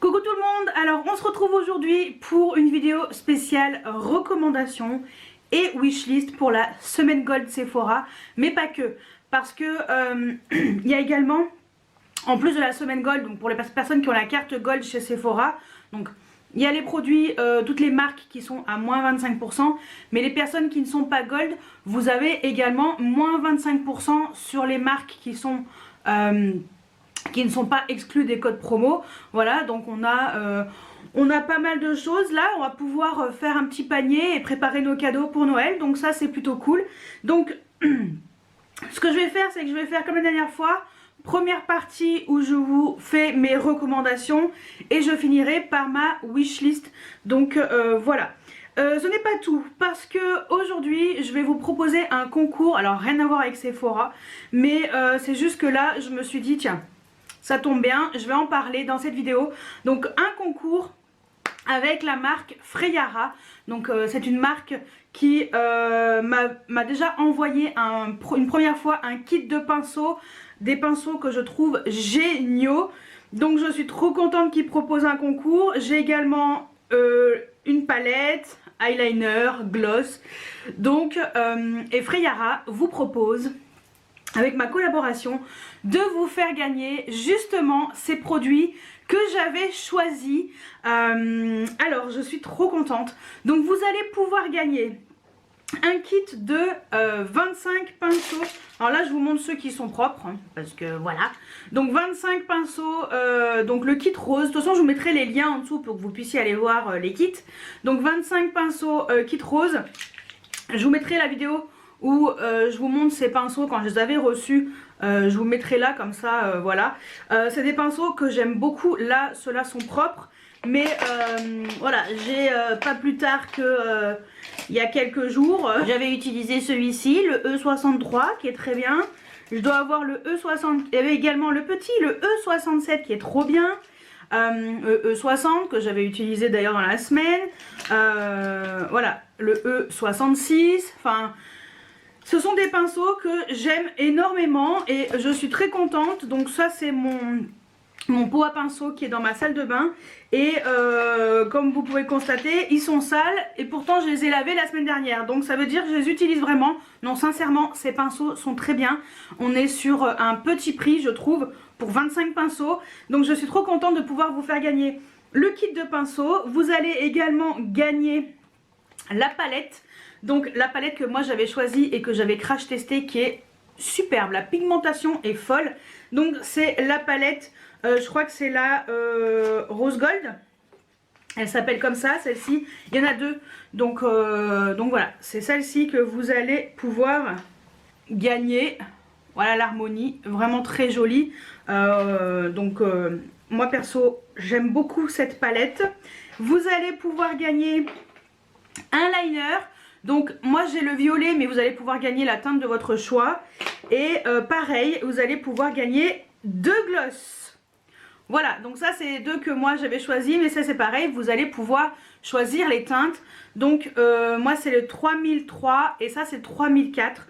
Coucou tout le monde, alors on se retrouve aujourd'hui pour une vidéo spéciale recommandation et wishlist pour la semaine Gold Sephora, mais pas que, parce que il y a également, en plus de la semaine Gold, donc pour les personnes qui ont la carte Gold chez Sephora, donc il y a les produits, toutes les marques qui sont à moins 25%, mais les personnes qui ne sont pas Gold, vous avez également moins 25% sur les marques qui ne sont pas exclus des codes promo. Voilà, donc on a pas mal de choses là. On va pouvoir faire un petit panier et préparer nos cadeaux pour Noël, donc ça c'est plutôt cool. Donc ce que je vais faire, c'est que je vais faire comme la dernière fois, première partie où je vous fais mes recommandations et je finirai par ma wishlist. Donc voilà. Ce n'est pas tout, parce que aujourd'hui je vais vous proposer un concours. Alors rien à voir avec Sephora, mais c'est juste que là je me suis dit tiens, ça tombe bien, je vais en parler dans cette vidéo. Donc un concours avec la marque Freyara. Donc c'est une marque qui m'a déjà envoyé une première fois un kit de pinceaux, des pinceaux que je trouve géniaux. Donc je suis trop contente qu'ils proposent un concours. J'ai également une palette, eyeliner, gloss. Donc et Freyara vous propose, avec ma collaboration, de vous faire gagner justement ces produits que j'avais choisis. Alors je suis trop contente. Donc vous allez pouvoir gagner un kit de 25 pinceaux. Alors là je vous montre ceux qui sont propres, hein, parce que voilà. Donc 25 pinceaux, donc le kit rose. De toute façon je vous mettrai les liens en dessous pour que vous puissiez aller voir les kits. Donc 25 pinceaux kit rose. Je vous mettrai la vidéo où je vous montre ces pinceaux quand je les avais reçus. Je vous mettrai là comme ça, voilà. C'est des pinceaux que j'aime beaucoup. Là ceux-là sont propres, mais voilà, j'ai pas plus tard que il y a quelques jours, j'avais utilisé celui-ci, le E63 qui est très bien. Je dois avoir le E60, il y avait également le petit, le E67 qui est trop bien. E60 que j'avais utilisé d'ailleurs dans la semaine. Voilà, le E66, enfin... Ce sont des pinceaux que j'aime énormément et je suis très contente. Donc ça c'est mon pot à pinceaux qui est dans ma salle de bain. Et comme vous pouvez constater, ils sont sales et pourtant je les ai lavés la semaine dernière. Donc ça veut dire que je les utilise vraiment. Non, sincèrement, ces pinceaux sont très bien. On est sur un petit prix, je trouve, pour 25 pinceaux. Donc je suis trop contente de pouvoir vous faire gagner le kit de pinceaux. Vous allez également gagner la palette. Donc la palette que moi j'avais choisie et que j'avais crash testé, qui est superbe, la pigmentation est folle. Donc c'est la palette, je crois que c'est la Rose Gold. Elle s'appelle comme ça, celle-ci. Il y en a deux. Donc voilà, c'est celle-ci que vous allez pouvoir gagner. Voilà l'harmonie, vraiment très jolie. Moi perso, j'aime beaucoup cette palette. Vous allez pouvoir gagner un liner. Donc moi j'ai le violet, mais vous allez pouvoir gagner la teinte de votre choix. Et pareil, vous allez pouvoir gagner 2 gloss. Voilà, donc ça c'est 2 que moi j'avais choisi, mais ça c'est pareil, vous allez pouvoir choisir les teintes. Donc moi c'est le 3003 et ça c'est le 3004.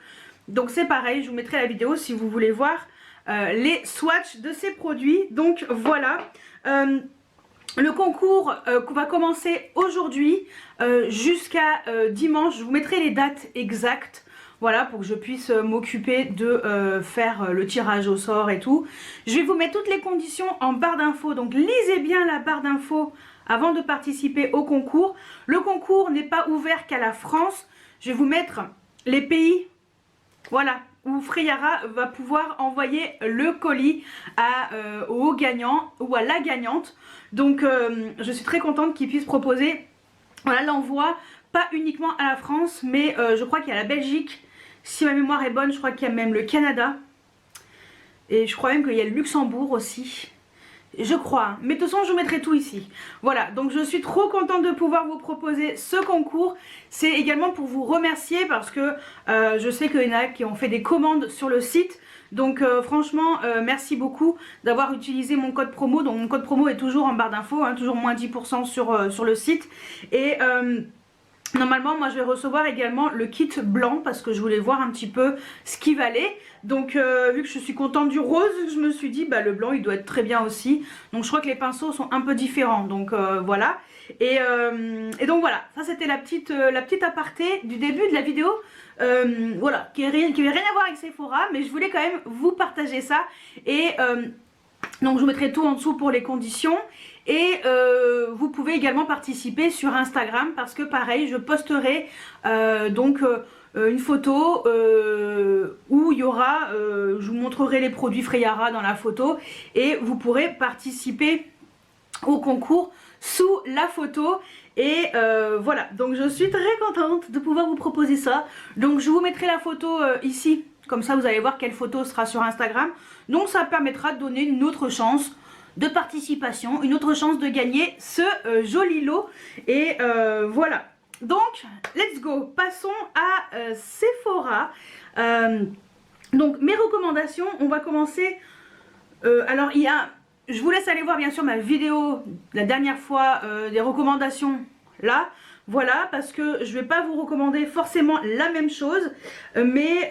Donc c'est pareil, je vous mettrai la vidéo si vous voulez voir les swatchs de ces produits. Donc voilà. Le concours va commencer aujourd'hui jusqu'à dimanche. Je vous mettrai les dates exactes, voilà, pour que je puisse m'occuper de faire le tirage au sort et tout. Je vais vous mettre toutes les conditions en barre d'infos, donc lisez bien la barre d'infos avant de participer au concours. Le concours n'est pas ouvert qu'à la France. Je vais vous mettre les pays, voilà, où Freyara va pouvoir envoyer le colis au gagnant ou à la gagnante. Donc je suis très contente qu'ils puissent proposer, voilà, l'envoi, pas uniquement à la France, mais je crois qu'il y a la Belgique, si ma mémoire est bonne, je crois qu'il y a même le Canada, et je crois même qu'il y a le Luxembourg aussi. Je crois, mais de toute façon je vous mettrai tout ici. Voilà, donc je suis trop contente de pouvoir vous proposer ce concours. C'est également pour vous remercier parce que je sais qu'il y en a qui ont fait des commandes sur le site. Donc franchement merci beaucoup d'avoir utilisé mon code promo. Donc mon code promo est toujours en barre d'infos, hein, toujours moins 10% sur le site. Et Normalement, moi je vais recevoir également le kit blanc parce que je voulais voir un petit peu ce qu'il valait. Donc vu que je suis contente du rose, je me suis dit bah le blanc il doit être très bien aussi. Donc je crois que les pinceaux sont un peu différents. Donc voilà. Et donc voilà, ça c'était la petite aparté du début de la vidéo. Voilà, qui avait rien à voir avec Sephora, mais je voulais quand même vous partager ça. Et donc je vous mettrai tout en dessous pour les conditions. Et vous pouvez également participer sur Instagram parce que pareil je posterai une photo où il y aura, je vous montrerai les produits Freyara dans la photo et vous pourrez participer au concours sous la photo. Et voilà, donc je suis très contente de pouvoir vous proposer ça. Donc je vous mettrai la photo ici, comme ça vous allez voir quelle photo sera sur Instagram. Donc ça permettra de donner une autre chance de participation, une autre chance de gagner ce joli lot. Et voilà, donc let's go, passons à Sephora. Donc mes recommandations, on va commencer, alors il y a, je vous laisse aller voir bien sûr ma vidéo la dernière fois des recommandations là, voilà, parce que je vais pas vous recommander forcément la même chose, mais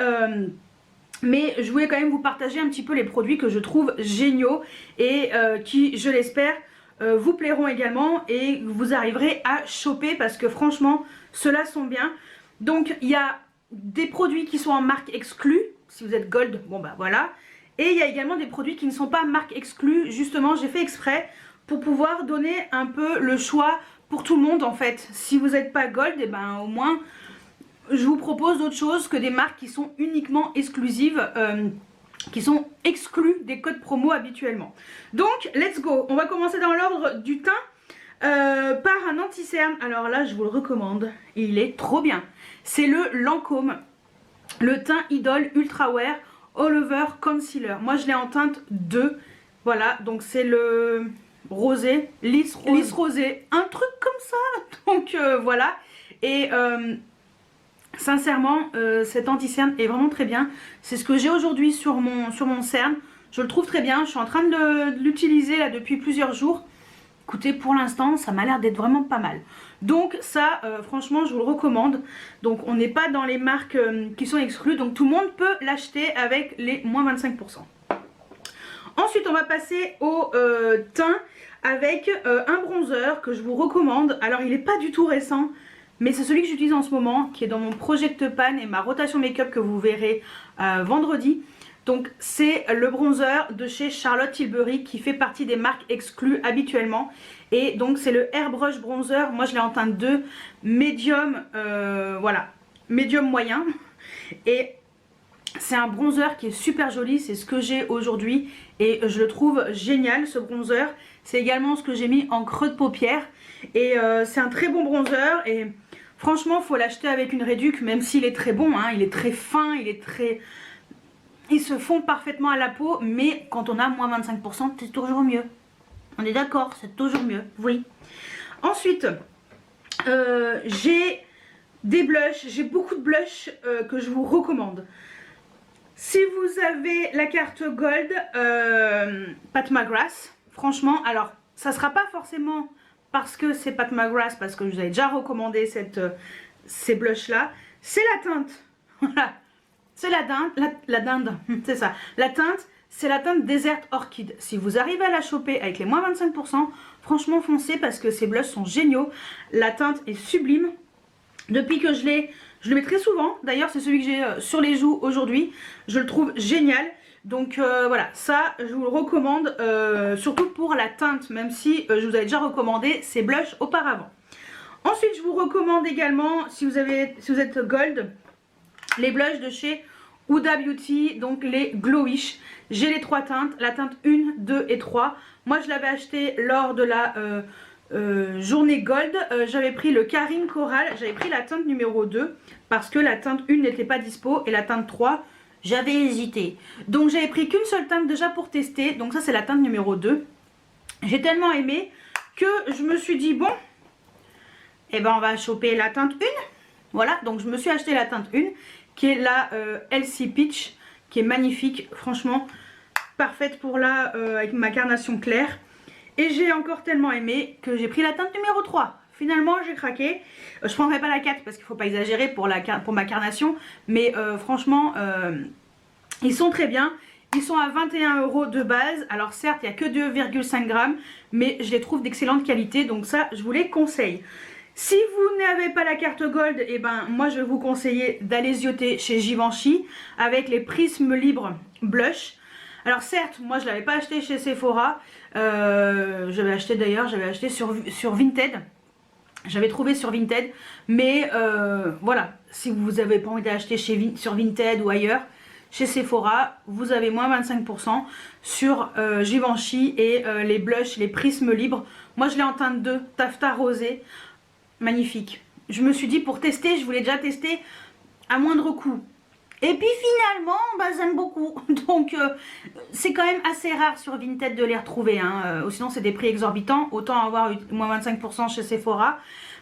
je voulais quand même vous partager un petit peu les produits que je trouve géniaux et qui, je l'espère, vous plairont également et vous arriverez à choper parce que franchement, ceux-là sont bien. Donc, il y a des produits qui sont en marque exclue. Si vous êtes gold, bon bah voilà. Et il y a également des produits qui ne sont pas marque exclue. Justement, j'ai fait exprès pour pouvoir donner un peu le choix pour tout le monde en fait. Si vous n'êtes pas gold, et ben au moins je vous propose d'autres choses que des marques qui sont uniquement exclusives, qui sont exclues des codes promo habituellement. Donc let's go, on va commencer dans l'ordre du teint par un anti-cerne. Alors là je vous le recommande, il est trop bien. C'est le Lancôme, le teint Idol Ultra Wear All Over Concealer. Moi je l'ai en teinte 2, voilà, donc c'est le rosé, lisse rosé, un truc comme ça. Donc voilà, et sincèrement, cet anti-cerne est vraiment très bien. C'est ce que j'ai aujourd'hui sur mon cerne. Je le trouve très bien. Je suis en train de l'utiliser là depuis plusieurs jours. Écoutez, pour l'instant, ça m'a l'air d'être vraiment pas mal. Donc ça, franchement, je vous le recommande. Donc on n'est pas dans les marques qui sont exclues. Donc tout le monde peut l'acheter avec les moins 25%. Ensuite, on va passer au teint avec un bronzer que je vous recommande. Alors il n'est pas du tout récent, mais c'est celui que j'utilise en ce moment, qui est dans mon Project Pan et ma rotation make-up que vous verrez vendredi. Donc c'est le bronzer de chez Charlotte Tilbury qui fait partie des marques exclues habituellement. Et donc c'est le Airbrush Bronzer, moi je l'ai en teinte 2, médium, voilà, médium moyen. Et c'est un bronzer qui est super joli, c'est ce que j'ai aujourd'hui. Et je le trouve génial ce bronzer. C'est également ce que j'ai mis en creux de paupière. Et c'est un très bon bronzer et franchement faut l'acheter avec une réduc, même s'il est très bon, hein, il est très fin, il se fond parfaitement à la peau, mais quand on a moins 25% c'est toujours mieux. On est d'accord, c'est toujours mieux, oui. Ensuite, j'ai des blushs, j'ai beaucoup de blushs que je vous recommande. Si vous avez la carte Gold Pat McGrath, franchement, alors ça sera pas forcément parce que c'est Pat McGrath, parce que je vous avais déjà recommandé ces blushs là. C'est la teinte, voilà, c'est la dinde, c'est ça. La teinte, c'est la teinte Desert Orchid. Si vous arrivez à la choper avec les moins 25%, franchement foncez parce que ces blushs sont géniaux. La teinte est sublime. Depuis que je le mets très souvent. D'ailleurs c'est celui que j'ai sur les joues aujourd'hui. Je le trouve génial. Donc voilà, ça je vous le recommande, surtout pour la teinte, même si je vous avais déjà recommandé ces blushs auparavant. Ensuite je vous recommande également, si vous êtes gold, les blushs de chez Huda Beauty, donc les Glowish. J'ai les trois teintes, la teinte 1, 2 et 3. Moi je l'avais acheté lors de la journée gold. J'avais pris le Karim Coral, j'avais pris la teinte numéro 2 parce que la teinte 1 n'était pas dispo et la teinte 3 j'avais hésité. Donc j'avais pris qu'une seule teinte déjà pour tester. Donc ça c'est la teinte numéro 2. J'ai tellement aimé que je me suis dit bon, et ben on va choper la teinte 1. Voilà, donc je me suis acheté la teinte 1 qui est la LC Peach, qui est magnifique, franchement parfaite pour là avec ma carnation claire. Et j'ai encore tellement aimé que j'ai pris la teinte numéro 3. finalement j'ai craqué. Je prendrai pas la 4 parce qu'il faut pas exagérer pour ma carnation, mais franchement ils sont très bien. Ils sont à 21 € de base. Alors certes il n'y a que 2,5 grammes, mais je les trouve d'excellente qualité, donc ça je vous les conseille. Si vous n'avez pas la carte Gold, et ben moi je vais vous conseiller d'aller zioter chez Givenchy avec les prismes libres blush. Alors certes, moi je l'avais pas acheté chez Sephora, j'avais acheté sur Vinted. J'avais trouvé sur Vinted, mais voilà, si vous n'avez pas envie d'acheter sur Vinted ou ailleurs, chez Sephora, vous avez moins 25% sur Givenchy et les blushs, les prismes libres. Moi je l'ai en teinte 2, taffetas rosé. Magnifique. Je me suis dit pour tester, je voulais déjà tester à moindre coût. Et puis finalement, bah, j'aime beaucoup. Donc c'est quand même assez rare sur Vinted de les retrouver. Hein. Sinon c'est des prix exorbitants. Autant avoir eu moins 25% chez Sephora.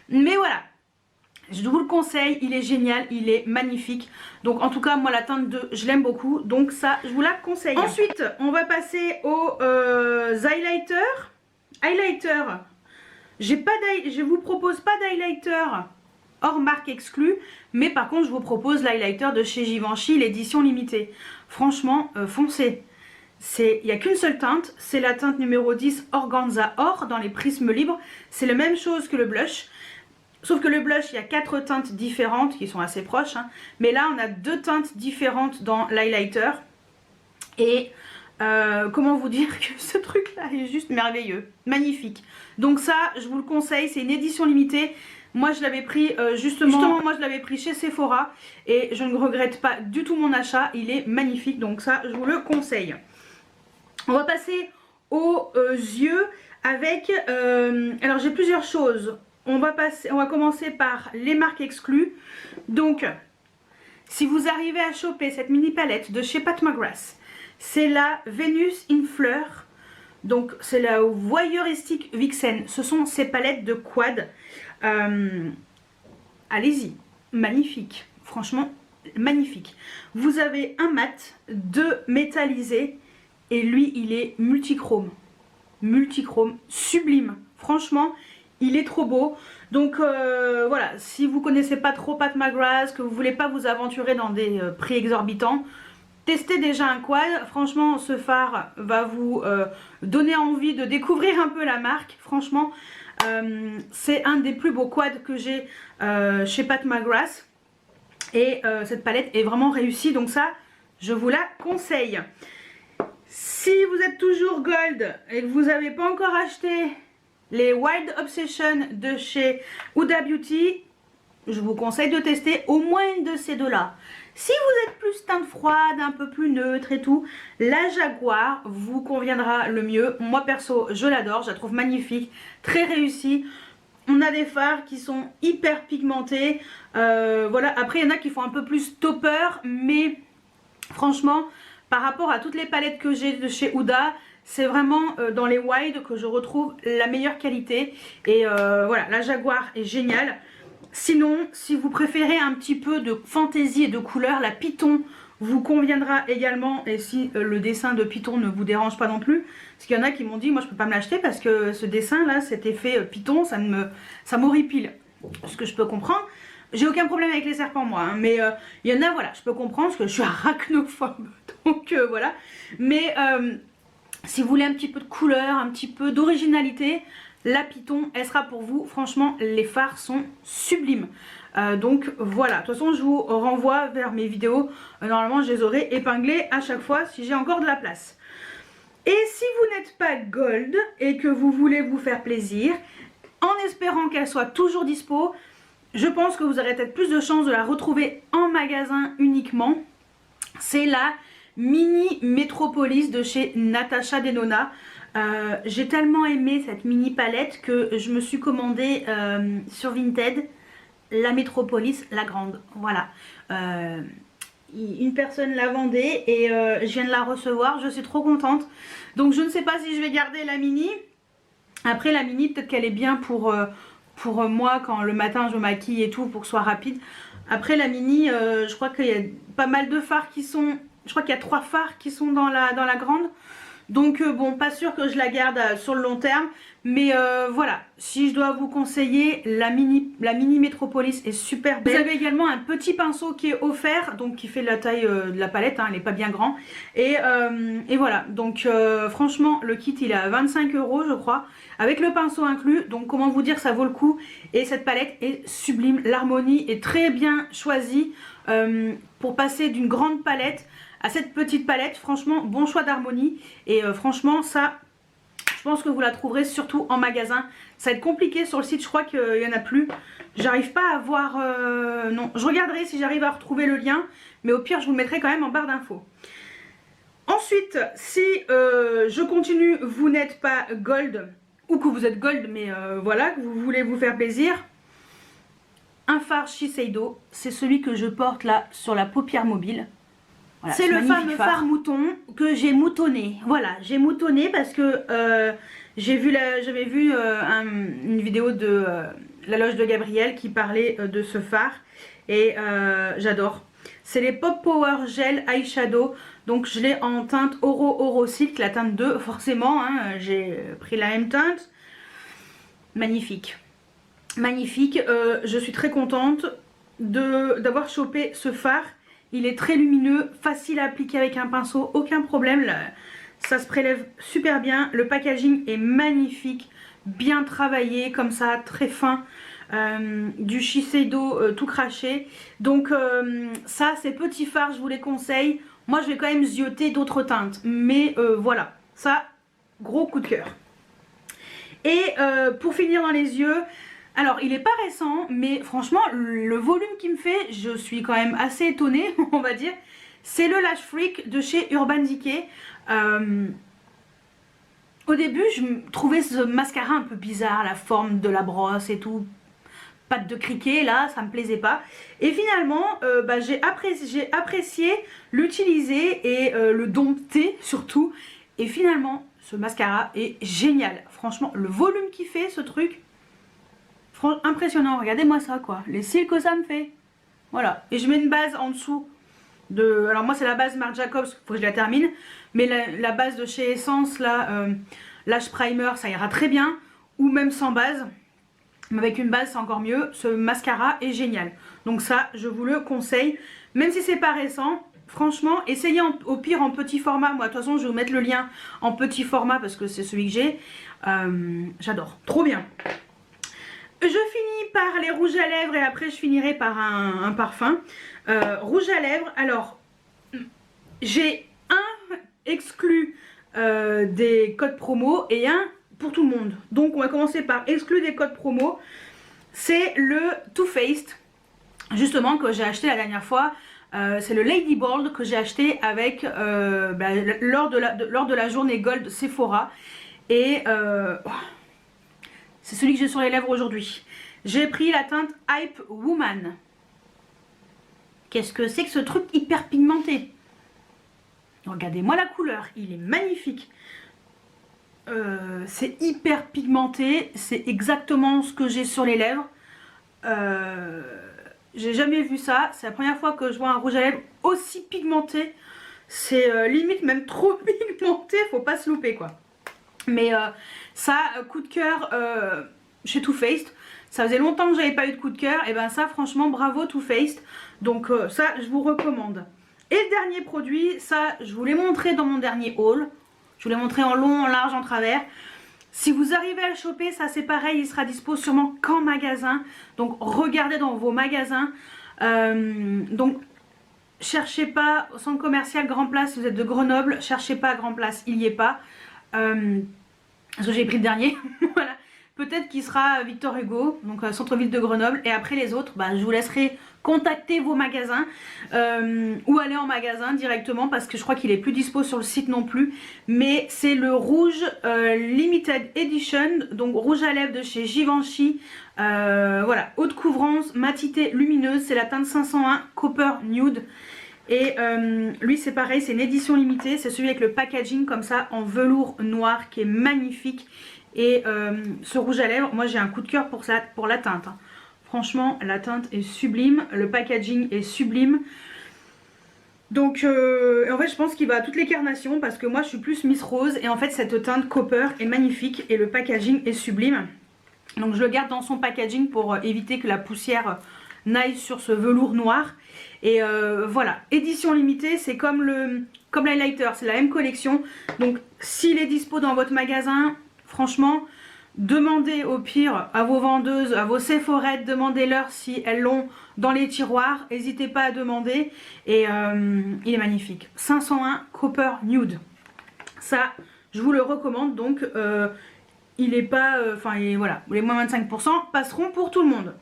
Mais voilà. Je vous le conseille, il est génial, il est magnifique. Donc en tout cas, moi la teinte 2, je l'aime beaucoup. Donc ça, je vous la conseille. Ensuite, on va passer aux highlighters. Je vous propose pas d'highlighter hors marque exclue, mais par contre je vous propose l'highlighter de chez Givenchy, l'édition limitée. Franchement, foncez. Il n'y a qu'une seule teinte, c'est la teinte numéro 10 Organza Or dans les prismes libres. C'est la même chose que le blush, sauf que le blush, il y a 4 teintes différentes qui sont assez proches, hein. Mais là on a 2 teintes différentes dans l'highlighter. Et comment vous dire que ce truc là est juste merveilleux, magnifique. Donc ça je vous le conseille, c'est une édition limitée. Moi je l'avais pris justement moi je l'avais pris chez Sephora et je ne regrette pas du tout mon achat, il est magnifique, donc ça je vous le conseille. On va passer aux yeux avec alors j'ai plusieurs choses. On va commencer par les marques exclues. Donc si vous arrivez à choper cette mini palette de chez Pat McGrath, c'est la Venus in Fleur, donc c'est la voyeuristique Vixen. Ce sont ces palettes de quad. Allez-y, magnifique, franchement magnifique. Vous avez un mat, 2 métallisés et lui il est multichrome, sublime. Franchement, il est trop beau. Donc voilà, si vous connaissez pas trop Pat McGrath, que vous voulez pas vous aventurer dans des prix exorbitants, testez déjà un quad. Franchement ce fard va vous donner envie de découvrir un peu la marque. Franchement c'est un des plus beaux quads que j'ai chez Pat McGrath. Et cette palette est vraiment réussie, donc ça je vous la conseille. Si vous êtes toujours gold et que vous n'avez pas encore acheté les Wild Obsession de chez Huda Beauty, je vous conseille de tester au moins une de ces deux là. Si vous êtes plus teinte froide, un peu plus neutre et tout, la Jaguar vous conviendra le mieux. Moi perso je l'adore, je la trouve magnifique, très réussie. On a des fards qui sont hyper pigmentés, voilà. Après il y en a qui font un peu plus topper, mais franchement par rapport à toutes les palettes que j'ai de chez Huda, c'est vraiment dans les wide que je retrouve la meilleure qualité. Et voilà, la Jaguar est géniale. Sinon, si vous préférez un petit peu de fantaisie et de couleur, la Python vous conviendra également. Et si le dessin de Python ne vous dérange pas non plus, parce qu'il y en a qui m'ont dit moi je peux pas me l'acheter parce que ce dessin là, cet effet Python, ça m'horripile. Ce que je peux comprendre. J'ai aucun problème avec les serpents moi, hein, mais il y en a, voilà, je peux comprendre parce que je suis arachnophobe. Donc voilà. Mais si vous voulez un petit peu de couleur, un petit peu d'originalité, la Python, elle sera pour vous. Franchement, les fards sont sublimes. Donc voilà, de toute façon je vous renvoie vers mes vidéos. Normalement je les aurai épinglées à chaque fois si j'ai encore de la place. Et si vous n'êtes pas gold et que vous voulez vous faire plaisir, en espérant qu'elle soit toujours dispo, je pense que vous aurez peut-être plus de chances de la retrouver en magasin uniquement. C'est la Mini Metropolis de chez Natasha Denona. J'ai tellement aimé cette mini palette que je me suis commandé sur Vinted la Metropolis, la grande. Voilà. Une personne l'a vendait et je viens de la recevoir. Je suis trop contente. Donc je ne sais pas si je vais garder la mini. Après la mini, peut-être qu'elle est bien pour moi quand le matin je me maquille et tout, pour que ce soit rapide. Après la mini, je crois qu'il y a pas mal de fards qui sont... Je crois qu'il y a 3 fards qui sont dans la grande. Donc bon, pas sûr que je la garde sur le long terme. Mais voilà, si je dois vous conseiller, la mini Metropolis est super belle. Vous avez également un petit pinceau qui est offert, donc qui fait la taille de la palette, hein, elle n'est pas bien grand. Et voilà, donc franchement le kit il est à 25 € je crois, avec le pinceau inclus. Donc comment vous dire, ça vaut le coup. Et cette palette est sublime, l'harmonie est très bien choisie pour passer d'une grande palette à cette petite palette. Franchement, bon choix d'harmonie. Et franchement ça... Je pense que vous la trouverez surtout en magasin. Ça va être compliqué sur le site, je crois qu'il n'y en a plus. J'arrive pas à voir... non, je regarderai si j'arrive à retrouver le lien. Mais au pire, je vous le mettrai quand même en barre d'infos. Ensuite, si je continue, vous n'êtes pas gold, ou que vous êtes gold, mais voilà, que vous voulez vous faire plaisir. Un fard Shiseido, c'est celui que je porte là sur la paupière mobile. Voilà, c'est le fameux fard mouton que j'ai moutonné. Voilà, j'ai moutonné parce que j'avais vu une vidéo de la loge de Gabriel qui parlait de ce fard. Et j'adore. C'est les Pop Power Gel Eyeshadow. Donc je l'ai en teinte Oro Silk, la teinte 2 forcément. Hein, j'ai pris la même teinte. Magnifique. Magnifique. Je suis très contente d'avoir chopé ce fard. Il est très lumineux, facile à appliquer avec un pinceau, aucun problème, ça se prélève super bien. Le packaging est magnifique, bien travaillé, comme ça, très fin, du Shiseido tout craché. Donc ça, ces petits fards, je vous les conseille. Moi, je vais quand même zioter d'autres teintes, mais voilà, ça, gros coup de cœur. Et pour finir dans les yeux... Alors il est pas récent, mais franchement le volume qu'il me fait, je suis quand même assez étonnée, on va dire. C'est le Lash Freak de chez Urban Decay. Au début je trouvais ce mascara un peu bizarre, la forme de la brosse et tout. Pâte de criquet là, ça me plaisait pas. Et finalement j'ai apprécié l'utiliser et le dompter surtout. Et finalement ce mascara est génial. Franchement le volume qu'il fait ce truc... impressionnant, regardez-moi ça quoi, les cils que ça me fait. Voilà, et je mets une base en dessous de... Alors moi c'est la base Marc Jacobs, faut que je la termine. Mais la base de chez Essence là, Lash Primer, ça ira très bien. Ou même sans base, mais avec une base c'est encore mieux. Ce mascara est génial. Donc ça je vous le conseille, même si c'est pas récent. Franchement, essayez au pire en petit format. Moi de toute façon je vais vous mettre le lien en petit format parce que c'est celui que j'ai. J'adore, trop bien. Je finis par les rouges à lèvres et après je finirai par un parfum. Rouge à lèvres, alors j'ai un exclu des codes promo et un pour tout le monde. Donc on va commencer par exclu des codes promo. C'est le Too Faced, justement, que j'ai acheté la dernière fois. C'est le Lady Bold que j'ai acheté avec lors de la journée Gold Sephora. Et... c'est celui que j'ai sur les lèvres aujourd'hui. J'ai pris la teinte Hype Woman. Qu'est-ce que c'est que ce truc hyper pigmenté? Regardez-moi la couleur, il est magnifique. C'est hyper pigmenté, c'est exactement ce que j'ai sur les lèvres. J'ai jamais vu ça, c'est la première fois que je vois un rouge à lèvres aussi pigmenté. C'est limite même trop pigmenté, faut pas se louper quoi. Mais ça, coup de cœur chez Too Faced. Ça faisait longtemps que j'avais pas eu de coup de cœur. Et ben ça franchement bravo Too Faced. Donc ça je vous recommande. Et le dernier produit, ça je vous l'ai montré dans mon dernier haul. Je vous l'ai montré en long, en large, en travers. Si vous arrivez à le choper, ça c'est pareil, il sera dispo sûrement qu'en magasin. Donc regardez dans vos magasins. Donc cherchez pas au centre commercial Grand Place si vous êtes de Grenoble. Cherchez pas à Grand Place, il n'y est pas. Parce que j'ai pris le dernier. Voilà. Peut-être qu'il sera Victor Hugo, donc centre-ville de Grenoble. Et après les autres, je vous laisserai contacter vos magasins ou aller en magasin directement parce que je crois qu'il est plus dispo sur le site non plus. Mais c'est le rouge Limited Edition, donc rouge à lèvres de chez Givenchy. Voilà, haute couvrance, matité lumineuse. C'est la teinte 501 Copper Nude. Et lui c'est pareil, c'est une édition limitée, c'est celui avec le packaging comme ça en velours noir qui est magnifique. Et ce rouge à lèvres, moi j'ai un coup de cœur pour la teinte. Hein. Franchement la teinte est sublime, le packaging est sublime. Donc en fait je pense qu'il va à toutes les carnations parce que moi je suis plus Miss Rose et en fait cette teinte Copper est magnifique et le packaging est sublime. Donc je le garde dans son packaging pour éviter que la poussière n'aille sur ce velours noir. Et voilà, édition limitée, c'est comme l'highlighter, c'est la même collection. Donc s'il est dispo dans votre magasin, franchement, demandez au pire à vos vendeuses, à vos Sephorettes, demandez-leur si elles l'ont dans les tiroirs. N'hésitez pas à demander. Et il est magnifique. 501 Copper Nude. Ça, je vous le recommande. Donc il est pas, voilà, les moins 25% passeront pour tout le monde.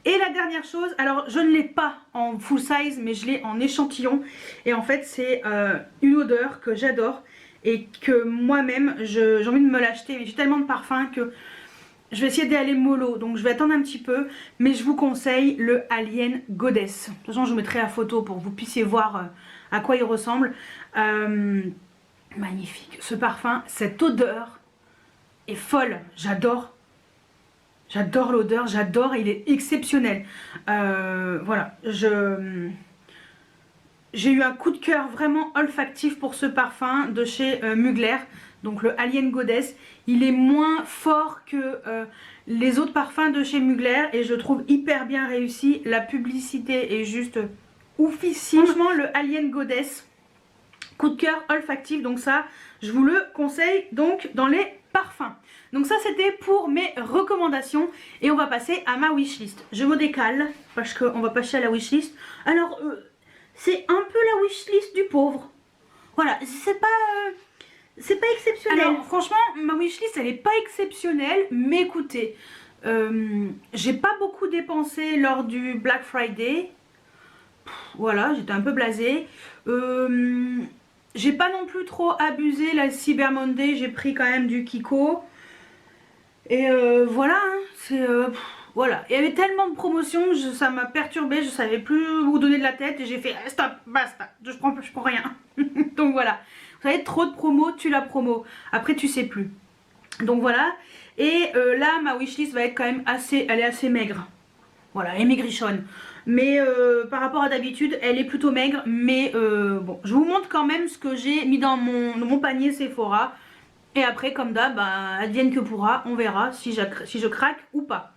Et la dernière chose, alors je ne l'ai pas en full size mais je l'ai en échantillon et en fait c'est une odeur que j'adore et que moi-même j'ai envie de me l'acheter, mais j'ai tellement de parfums que je vais essayer d'aller mollo, donc je vais attendre un petit peu, mais je vous conseille le Alien Goddess. De toute façon je vous mettrai la photo pour que vous puissiez voir à quoi il ressemble. Magnifique ce parfum, cette odeur est folle, j'adore. J'adore l'odeur, j'adore, il est exceptionnel. Voilà, j'ai eu un coup de cœur vraiment olfactif pour ce parfum de chez Mugler. Donc le Alien Goddess, il est moins fort que les autres parfums de chez Mugler et je trouve hyper bien réussi. La publicité est juste oufissime. Franchement le Alien Goddess, coup de cœur olfactif, donc ça je vous le conseille donc dans les parfums. Donc ça c'était pour mes recommandations et on va passer à ma wishlist. Je me décale parce qu'on va passer à la wishlist. Alors c'est un peu la wishlist du pauvre. Voilà, c'est pas exceptionnel. Alors franchement ma wishlist elle est pas exceptionnelle, mais écoutez, j'ai pas beaucoup dépensé lors du Black Friday. Voilà, j'étais un peu blasée. J'ai pas non plus trop abusé la Cyber Monday, j'ai pris quand même du Kiko. Et voilà, hein, voilà. Il y avait tellement de promotions, ça m'a perturbée, je savais plus où donner de la tête et j'ai fait stop, basta, je prends rien. Donc voilà, vous savez, trop de promos, tu la promo, après tu sais plus. Donc voilà, et là ma wishlist va être quand même elle est assez maigre. Voilà, elle est maigrichonne. Mais par rapport à d'habitude, elle est plutôt maigre. Mais bon, je vous montre quand même ce que j'ai mis dans mon panier Sephora. Et après, comme d'hab, bah, advienne que pourra, on verra si je craque ou pas.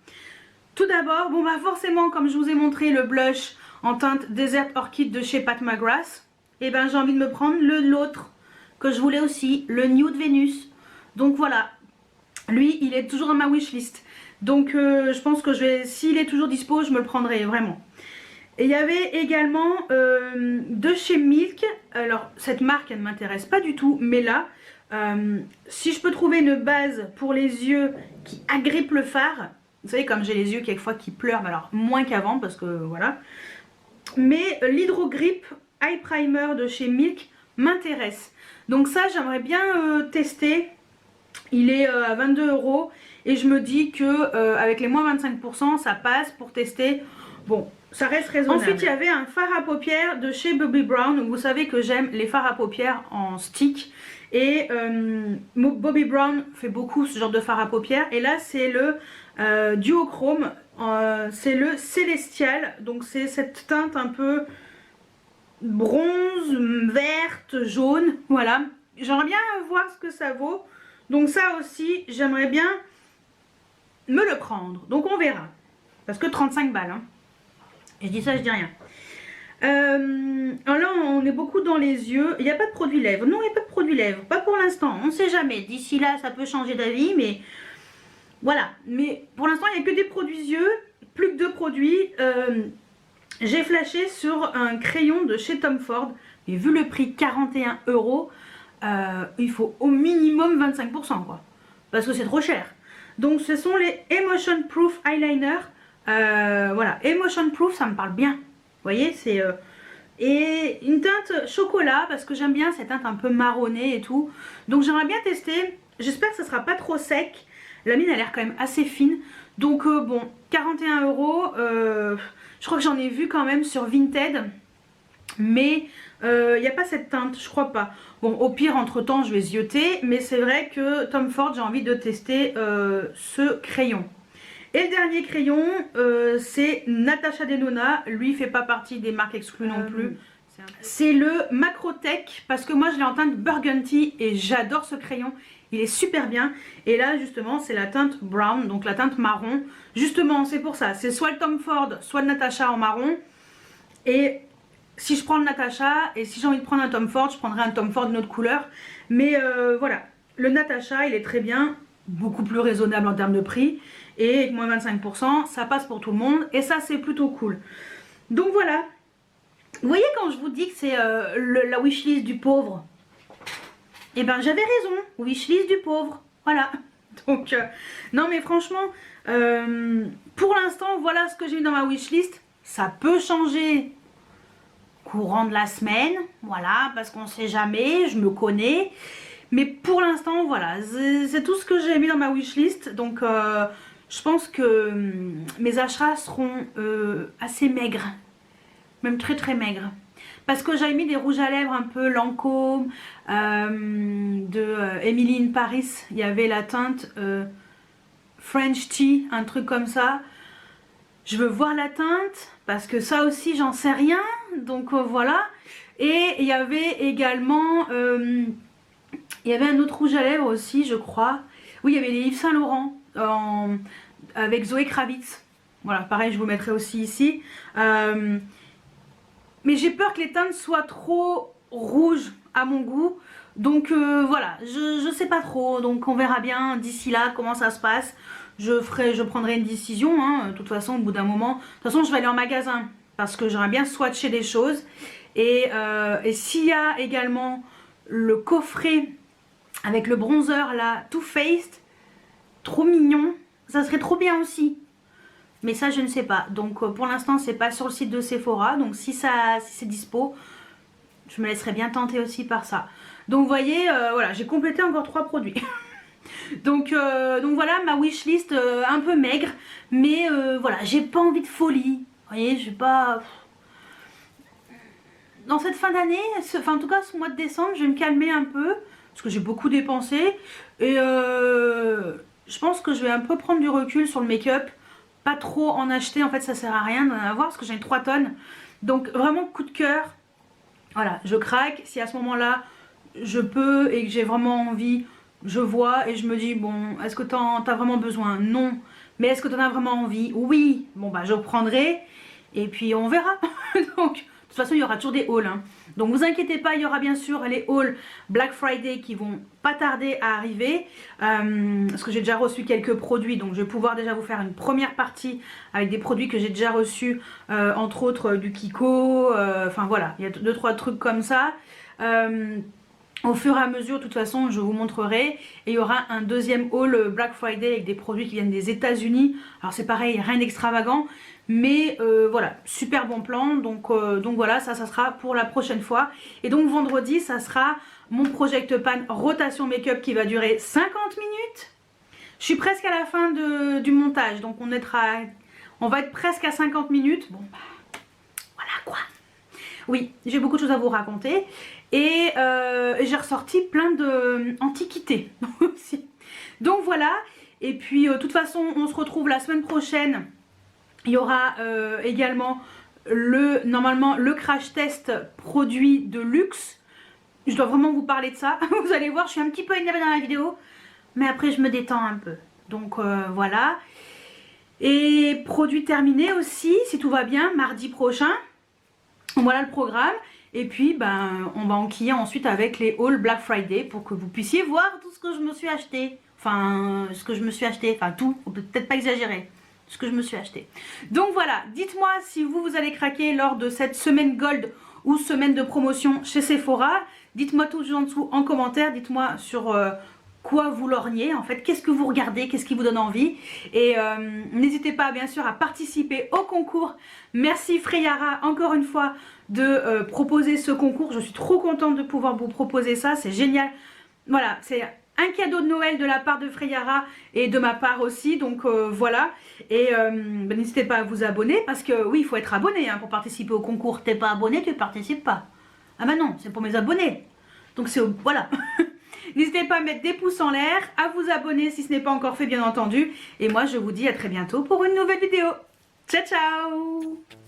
Tout d'abord, bon bah forcément, comme je vous ai montré le blush en teinte Desert Orchid de chez Pat McGrath, et ben j'ai envie de me prendre l'autre que je voulais aussi, le Nude Venus. Donc voilà, lui, il est toujours dans ma wishlist. Donc je pense que s'il est toujours dispo, je me le prendrai vraiment. Et il y avait également de chez Milk. Alors cette marque elle ne m'intéresse pas du tout, mais là si je peux trouver une base pour les yeux qui agrippe le fard, vous savez comme j'ai les yeux quelquefois qui pleurent, mais alors moins qu'avant parce que voilà. Mais l'Hydro-Grip Eye Primer de chez Milk m'intéresse. Donc ça j'aimerais bien tester. Il est à 22 € et je me dis que avec les moins 25% ça passe pour tester. Bon, ça reste raisonnable. Ensuite il y avait un fard à paupières de chez Bobbi Brown. Vous savez que j'aime les fards à paupières en stick. Et Bobbi Brown fait beaucoup ce genre de fard à paupières. Et là c'est le duochrome, c'est le Célestial. Donc c'est cette teinte un peu bronze, verte, jaune. Voilà, j'aimerais bien voir ce que ça vaut. Donc ça aussi j'aimerais bien me le prendre. Donc on verra. Parce que 35 balles hein. Et je dis ça, je dis rien. Alors là on est beaucoup dans les yeux. Il n'y a pas de produit lèvres. Non, il n'y a pas de produit lèvres. Pas pour l'instant. On ne sait jamais. D'ici là ça peut changer d'avis. Mais voilà. Mais pour l'instant il n'y a que des produits yeux. Plus que 2 produits. J'ai flashé sur un crayon de chez Tom Ford. Et vu le prix 41 €, il faut au minimum 25% quoi. Parce que c'est trop cher. Donc ce sont les Emotion Proof Eyeliner. Voilà, Emotion Proof ça me parle bien. Vous voyez, c'est et une teinte chocolat parce que j'aime bien cette teinte un peu marronnée et tout. Donc j'aimerais bien tester. J'espère que ça sera pas trop sec. La mine a l'air quand même assez fine. Donc bon, 41 €. Je crois que j'en ai vu quand même sur Vinted. Mais il n'y a pas cette teinte, je crois pas. Bon, au pire, entre temps, je vais zioter. Mais c'est vrai que Tom Ford, j'ai envie de tester ce crayon. Et le dernier crayon, c'est Natasha Denona. Lui, il fait pas partie des marques exclues non plus. C'est le Macrotech parce que moi je l'ai en teinte burgundy et j'adore ce crayon. Il est super bien. Et là justement c'est la teinte brown, donc la teinte marron. Justement c'est pour ça, c'est soit le Tom Ford, soit le Natasha en marron. Et si je prends le Natasha et si j'ai envie de prendre un Tom Ford, je prendrai un Tom Ford d'une autre couleur. Mais voilà, le Natasha il est très bien, beaucoup plus raisonnable en termes de prix. Et avec moins 25%, ça passe pour tout le monde. Et ça c'est plutôt cool. Donc voilà. Vous voyez quand je vous dis que c'est la wishlist du pauvre, eh ben j'avais raison, wishlist du pauvre, voilà. Donc non mais franchement, pour l'instant voilà ce que j'ai dans ma wishlist. Ça peut changer courant de la semaine, voilà, parce qu'on sait jamais, je me connais. Mais pour l'instant voilà, c'est tout ce que j'ai mis dans ma wishlist. Donc je pense que mes achats seront assez maigres. Même très très maigre. Parce que j'avais mis des rouges à lèvres un peu Lancôme de Emily in Paris. Il y avait la teinte French Tea, un truc comme ça. Je veux voir la teinte parce que ça aussi j'en sais rien. Donc voilà. Et il y avait également il y avait un autre rouge à lèvres aussi je crois. Oui il y avait les Yves Saint Laurent avec Zoé Kravitz. Voilà pareil je vous mettrai aussi ici. Mais j'ai peur que les teintes soient trop rouges à mon goût. Donc voilà, je sais pas trop. Donc on verra bien d'ici là comment ça se passe. Je prendrai une décision. Hein. De toute façon, au bout d'un moment. De toute façon, je vais aller en magasin. Parce que j'aimerais bien swatcher des choses. Et s'il y a également le coffret avec le bronzer là, Too Faced. Trop mignon. Ça serait trop bien aussi. Mais ça je ne sais pas, donc pour l'instant c'est pas sur le site de Sephora, donc si c'est dispo, je me laisserai bien tenter aussi par ça. Donc vous voyez, voilà, j'ai complété encore 3 produits. donc voilà ma wishlist un peu maigre, mais voilà, j'ai pas envie de folie. Vous voyez, j'ai pas... Dans cette fin d'année, enfin en tout cas ce mois de décembre, je vais me calmer un peu, parce que j'ai beaucoup dépensé, et je pense que je vais un peu prendre du recul sur le make-up. Pas trop en acheter, en fait ça sert à rien d'en avoir parce que j'ai 3 tonnes. Donc vraiment coup de cœur. Voilà, je craque. Si à ce moment là je peux et que j'ai vraiment envie, je vois et je me dis bon, est-ce que t'as vraiment besoin? Non. Mais est-ce que t'en as vraiment envie? Oui. Bon bah je prendrai et puis on verra. Donc de toute façon il y aura toujours des hauls hein. Donc vous inquiétez pas, il y aura bien sûr les hauls Black Friday qui vont pas tarder à arriver. Parce que j'ai déjà reçu quelques produits, donc je vais pouvoir déjà vous faire une première partie avec des produits que j'ai déjà reçus, entre autres du Kiko, enfin voilà, il y a 2-3 trucs comme ça. Au fur et à mesure, de toute façon, je vous montrerai. Et il y aura un deuxième haul Black Friday avec des produits qui viennent des États-Unis. Alors c'est pareil, rien d'extravagant. Mais voilà, super bon plan. Donc voilà, ça sera pour la prochaine fois. Et donc vendredi, ça sera mon Project Pan rotation make-up qui va durer 50 minutes. Je suis presque à la fin du montage. Donc on va être presque à 50 minutes. Bon, bah, voilà quoi. Oui, j'ai beaucoup de choses à vous raconter. Et j'ai ressorti plein d'antiquités aussi. Donc voilà. Et puis de toute façon, on se retrouve la semaine prochaine. Il y aura également normalement le crash test produit de luxe. Je dois vraiment vous parler de ça. Vous allez voir, je suis un petit peu énervée dans la vidéo. Mais après, je me détends un peu. Donc voilà. Et produit terminé aussi, si tout va bien, mardi prochain. Voilà le programme. Et puis, ben, on va enquiller ensuite avec les hauls Black Friday pour que vous puissiez voir tout ce que je me suis acheté. Enfin, ce que je me suis acheté. Enfin, tout. On peut peut-être pas exagérer. Ce que je me suis acheté. Donc voilà, dites-moi si vous allez craquer lors de cette semaine gold ou semaine de promotion chez Sephora. Dites-moi tout en dessous en commentaire. Dites-moi sur quoi vous lorgnez en fait. Qu'est-ce que vous regardez? Qu'est-ce qui vous donne envie? Et n'hésitez pas bien sûr à participer au concours. Merci Freyara encore une fois de proposer ce concours. Je suis trop contente de pouvoir vous proposer ça. C'est génial. Voilà, c'est un cadeau de Noël de la part de Freyara et de ma part aussi. Donc voilà. Et ben, n'hésitez pas à vous abonner parce que oui, il faut être abonné hein, pour participer au concours. T'es pas abonné, tu ne participes pas. Ah bah non, c'est pour mes abonnés. Donc c'est voilà. N'hésitez pas à mettre des pouces en l'air, à vous abonner si ce n'est pas encore fait bien entendu. Et moi je vous dis à très bientôt pour une nouvelle vidéo. Ciao ciao!